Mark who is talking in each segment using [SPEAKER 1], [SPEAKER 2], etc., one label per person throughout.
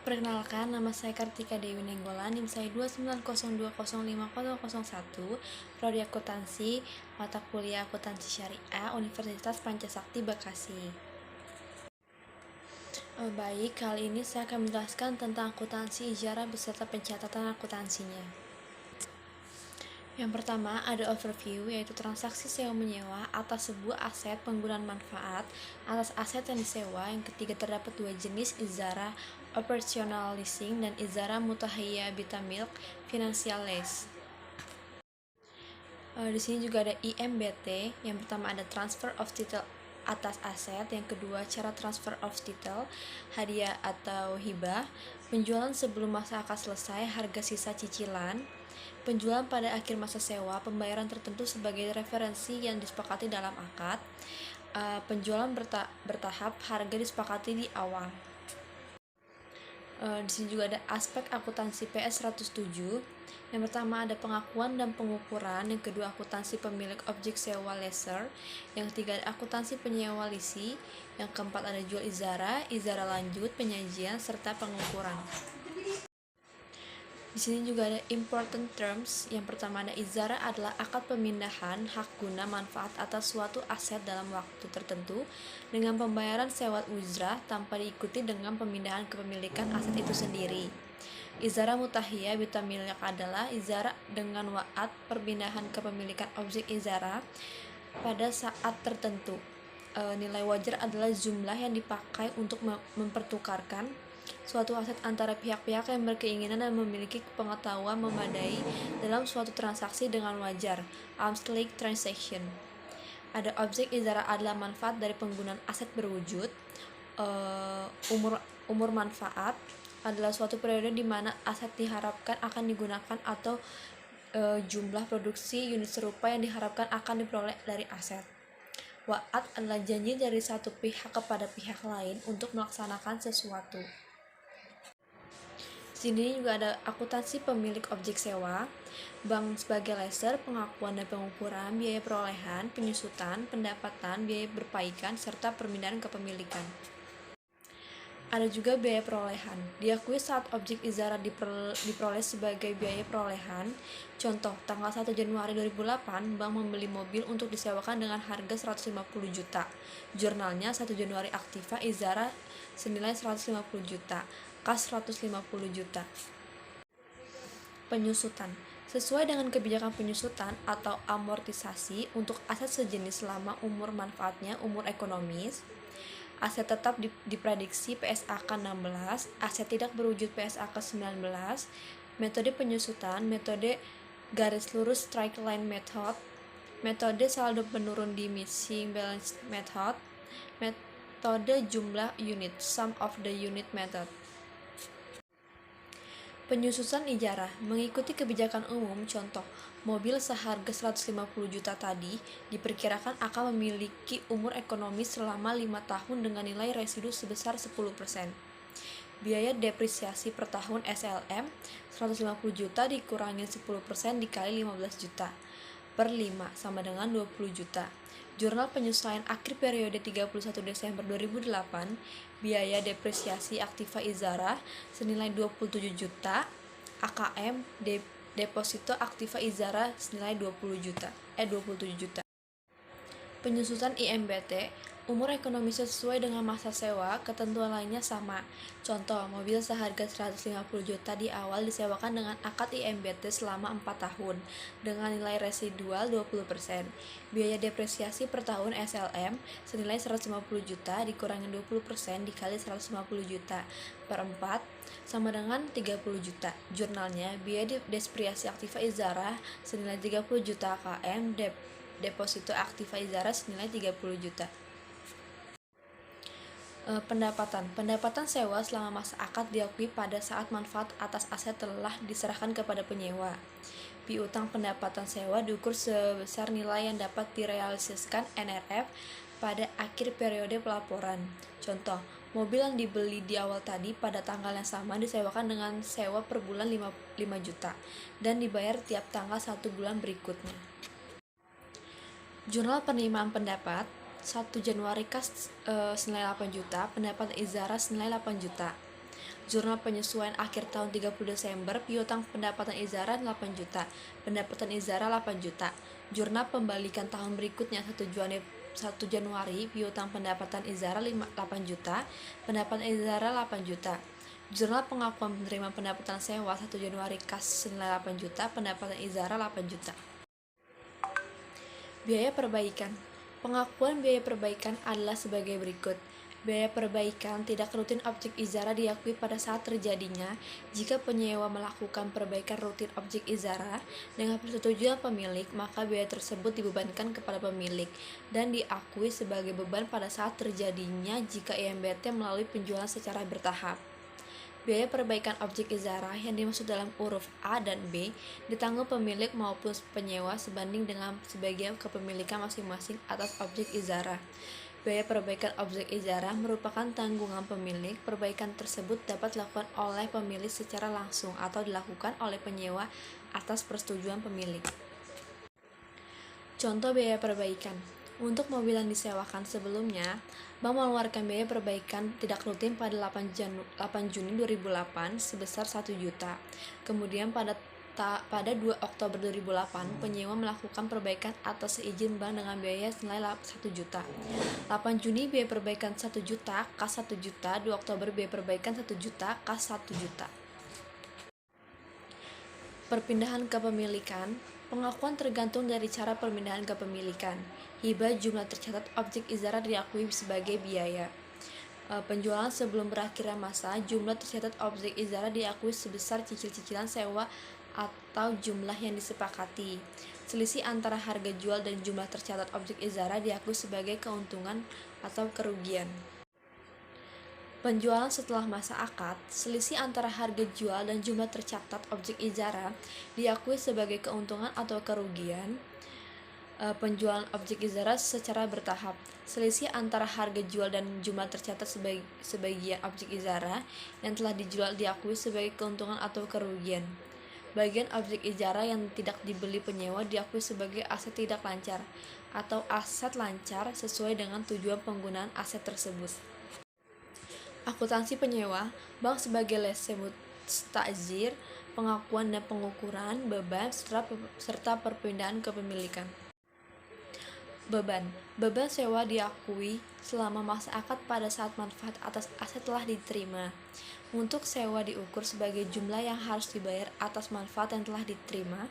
[SPEAKER 1] Perkenalkan, nama saya Kartika Dewi Nenggolan, NIM saya 2902050001, Prodi Akuntansi, mata kuliah Akuntansi Syariah, Universitas Pancasakti, Bekasi. Baik, kali ini saya akan menjelaskan tentang akuntansi ijarah beserta pencatatan akuntansinya. Yang pertama, ada overview, yaitu transaksi sewa-menyewa atas sebuah aset penggunaan manfaat atas aset yang disewa. Yang ketiga, terdapat dua jenis ijarah, operational leasing dan ijarah mutahiyya bitamilk financial lease. Di sini juga ada IMBT. Yang pertama ada transfer of title atas aset, yang kedua cara transfer of title, hadiah atau hibah, penjualan sebelum masa akad selesai, harga sisa cicilan, penjualan pada akhir masa sewa, pembayaran tertentu sebagai referensi yang disepakati dalam akad, penjualan bertahap, harga disepakati di awal. Di sini juga ada aspek akuntansi PS 107. Yang pertama ada pengakuan dan pengukuran, yang kedua akuntansi pemilik objek sewa lesser, yang ketiga ada akuntansi penyewa lisi, yang keempat ada jual ijarah, ijarah lanjut, penyajian, serta pengukuran. Di sini juga ada important terms. Yang pertama ada ijarah adalah akad pemindahan hak guna manfaat atas suatu aset dalam waktu tertentu dengan pembayaran sewa ujrah tanpa diikuti dengan pemindahan kepemilikan aset itu sendiri. Ijarah mutahiyya bitamilk adalah ijarah dengan wa'ad perpindahan kepemilikan objek ijarah pada saat tertentu. Nilai wajar adalah jumlah yang dipakai untuk mempertukarkan suatu aset antara pihak-pihak yang berkeinginan dan memiliki pengetahuan memadai dalam suatu transaksi dengan wajar, arm's length transaction. Ada objek ijarah adalah manfaat dari penggunaan aset berwujud. Umur manfaat adalah suatu periode di mana aset diharapkan akan digunakan atau jumlah produksi unit serupa yang diharapkan akan diperoleh dari aset. Wa'ad adalah janji dari satu pihak kepada pihak lain untuk melaksanakan sesuatu. Di sini juga ada akuntansi pemilik objek sewa, bank sebagai lesser, pengakuan dan pengukuran, biaya perolehan, penyusutan, pendapatan, biaya berpaikan, serta permindahan kepemilikan. Ada juga biaya perolehan. Diakui saat objek ijarah diperoleh sebagai biaya perolehan. Contoh, tanggal 1 Januari 2008, bank membeli mobil untuk disewakan dengan harga 150 juta. Jurnalnya 1 Januari aktiva ijarah senilai 150 juta. Kas 150 juta. Penyusutan. Sesuai dengan kebijakan penyusutan atau amortisasi untuk aset sejenis selama umur manfaatnya umur ekonomis, aset tetap diprediksi PSAK 16, aset tidak berwujud PSAK 19, metode penyusutan, metode garis lurus straight line method, metode saldo menurun di missing balance method, metode jumlah unit sum of the unit method. Penyusutan ijarah mengikuti kebijakan umum. Contoh, mobil seharga 150 juta tadi diperkirakan akan memiliki umur ekonomis selama 5 tahun dengan nilai residu sebesar 10%. Biaya depresiasi per tahun SLM 150 juta dikurangi 10% dikali 15 juta per 5 sama dengan 20 juta. Jurnal penyesuaian akhir periode 31 Desember 2008, biaya depresiasi aktiva ijarah senilai 27 juta, AKM deposito aktiva ijarah senilai 27 juta. Penyusutan IMBT, umur ekonomis sesuai dengan masa sewa, ketentuan lainnya sama. Contoh, mobil seharga 150 juta di awal disewakan dengan akad IMBT selama 4 tahun dengan nilai residual 20%. Biaya depresiasi per tahun SLM senilai 150 juta dikurangi 20% dikali 150 juta per 4 sama dengan 30 juta. Jurnalnya, biaya depresiasi aktiva ijarah senilai 30 juta AKM deposito aktiva ijarah senilai 30 juta. Pendapatan sewa selama masa akad diakui pada saat manfaat atas aset telah diserahkan kepada penyewa. Piutang pendapatan sewa diukur sebesar nilai yang dapat direalisasikan NRF pada akhir periode pelaporan. Contoh, mobil yang dibeli di awal tadi pada tanggal yang sama disewakan dengan sewa per bulan 5 juta dan dibayar tiap tanggal 1 bulan berikutnya. Jurnal penerimaan pendapat 1 Januari kas senilai 8 juta, pendapat ijarah senilai 8 juta. Jurnal penyesuaian akhir tahun 30 Desember, piutang pendapatan Izara 8 juta, pendapatan Izara 8 juta. Jurnal pembalikan tahun berikutnya 1 Januari, piutang pendapatan Izara 8 juta, pendapatan Izara 8 juta. Jurnal pengakuan penerima pendapatan sewa 1 Januari kas senilai 8 juta, pendapatan Izara 8 juta. Biaya perbaikan. Pengakuan biaya perbaikan adalah sebagai berikut. Biaya perbaikan tidak rutin objek Izara diakui pada saat terjadinya jika penyewa melakukan perbaikan rutin objek Izara dengan persetujuan pemilik, maka biaya tersebut dibebankan kepada pemilik dan diakui sebagai beban pada saat terjadinya jika IMBT melalui penjualan secara bertahap. Biaya perbaikan objek Izara yang dimaksud dalam huruf A dan B ditanggung pemilik maupun penyewa sebanding dengan sebagian kepemilikan masing-masing atas objek Izara. Biaya perbaikan objek Izara merupakan tanggungan pemilik. Perbaikan tersebut dapat dilakukan oleh pemilik secara langsung atau dilakukan oleh penyewa atas persetujuan pemilik. Contoh biaya perbaikan. Untuk mobil yang disewakan sebelumnya, bank mengeluarkan biaya perbaikan tidak rutin pada 8 Juni 2008 sebesar 1 juta. Kemudian pada 2 Oktober 2008, penyewa melakukan perbaikan atas seizin bank dengan biaya senilai 1 juta. 8 Juni biaya perbaikan 1 juta, kas 1 juta, 2 Oktober biaya perbaikan 1 juta, kas 1 juta. Perpindahan kepemilikan. Pengakuan tergantung dari cara perpindahan kepemilikan. Hibah jumlah tercatat objek Izara diakui sebagai biaya. Penjualan sebelum berakhirnya masa, jumlah tercatat objek Izara diakui sebesar cicil-cicilan sewa atau jumlah yang disepakati. Selisih antara harga jual dan jumlah tercatat objek Izara diakui sebagai keuntungan atau kerugian. Penjualan setelah masa akad, selisih antara harga jual dan jumlah tercatat objek Izara diakui sebagai keuntungan atau kerugian. Penjualan objek Izara secara bertahap, selisih antara harga jual dan jumlah tercatat sebagian objek Izara yang telah dijual diakui sebagai keuntungan atau kerugian. Bagian objek Izara yang tidak dibeli penyewa diakui sebagai aset tidak lancar atau aset lancar sesuai dengan tujuan penggunaan aset tersebut. Akuntansi penyewa, bank sebagai lese musta'jir, pengakuan dan pengukuran beban serta perpindahan kepemilikan. Beban sewa diakui selama masa akad pada saat manfaat atas aset telah diterima. Untuk sewa diukur sebagai jumlah yang harus dibayar atas manfaat yang telah diterima.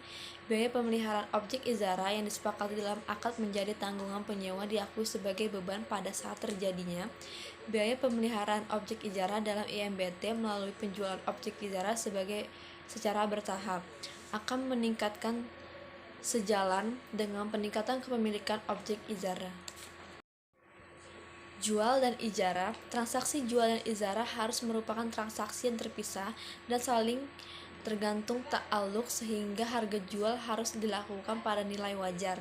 [SPEAKER 1] Biaya pemeliharaan objek Izara yang disepakati dalam akad menjadi tanggungan penyewa diakui sebagai beban pada saat terjadinya biaya pemeliharaan objek Izara dalam IMBT melalui penjualan objek Izara secara bertahap akan meningkatkan sejalan dengan peningkatan kepemilikan objek Izara. Jual dan ijara. Transaksi jual dan ijara harus merupakan transaksi yang terpisah dan saling tergantung ta'alluq sehingga harga jual harus dilakukan pada nilai wajar.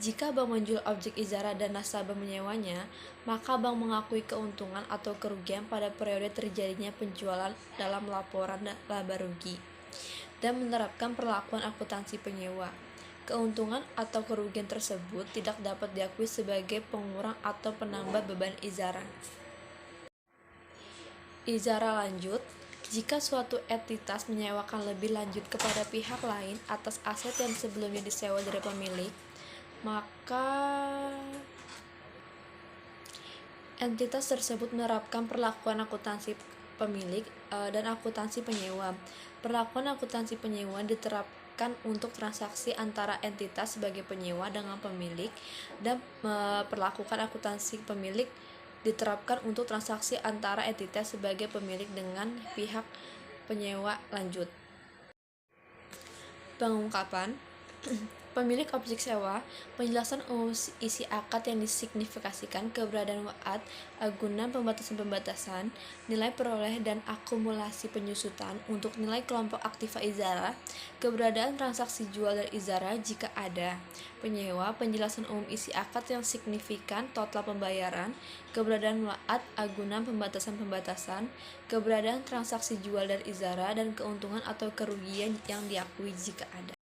[SPEAKER 1] Jika bank menjual objek ijara dan nasabah menyewanya, maka bank mengakui keuntungan atau kerugian pada periode terjadinya penjualan dalam laporan laba rugi dan menerapkan perlakuan akuntansi penyewa. Keuntungan atau kerugian tersebut tidak dapat diakui sebagai pengurang atau penambah beban ijara. Ijara lanjut. Jika suatu entitas menyewakan lebih lanjut kepada pihak lain atas aset yang sebelumnya disewa dari pemilik, maka entitas tersebut menerapkan perlakuan akuntansi pemilik dan akuntansi penyewa. Perlakuan akuntansi penyewa diterapkan untuk transaksi antara entitas sebagai penyewa dengan pemilik dan perlakuan akuntansi pemilik diterapkan untuk transaksi antara entitas sebagai pemilik dengan pihak penyewa lanjut. Pengungkapan. Pemilik objek sewa, penjelasan umum isi akad yang disignifikasikan, keberadaan wa'ad, agunan pembatasan-pembatasan, nilai peroleh dan akumulasi penyusutan untuk nilai kelompok aktiva Izara, keberadaan transaksi jual dan Izara jika ada, penyewa, penjelasan umum isi akad yang signifikan, total pembayaran, keberadaan wa'ad, agunan pembatasan-pembatasan, keberadaan transaksi jual dan Izara, dan keuntungan atau kerugian yang diakui jika ada.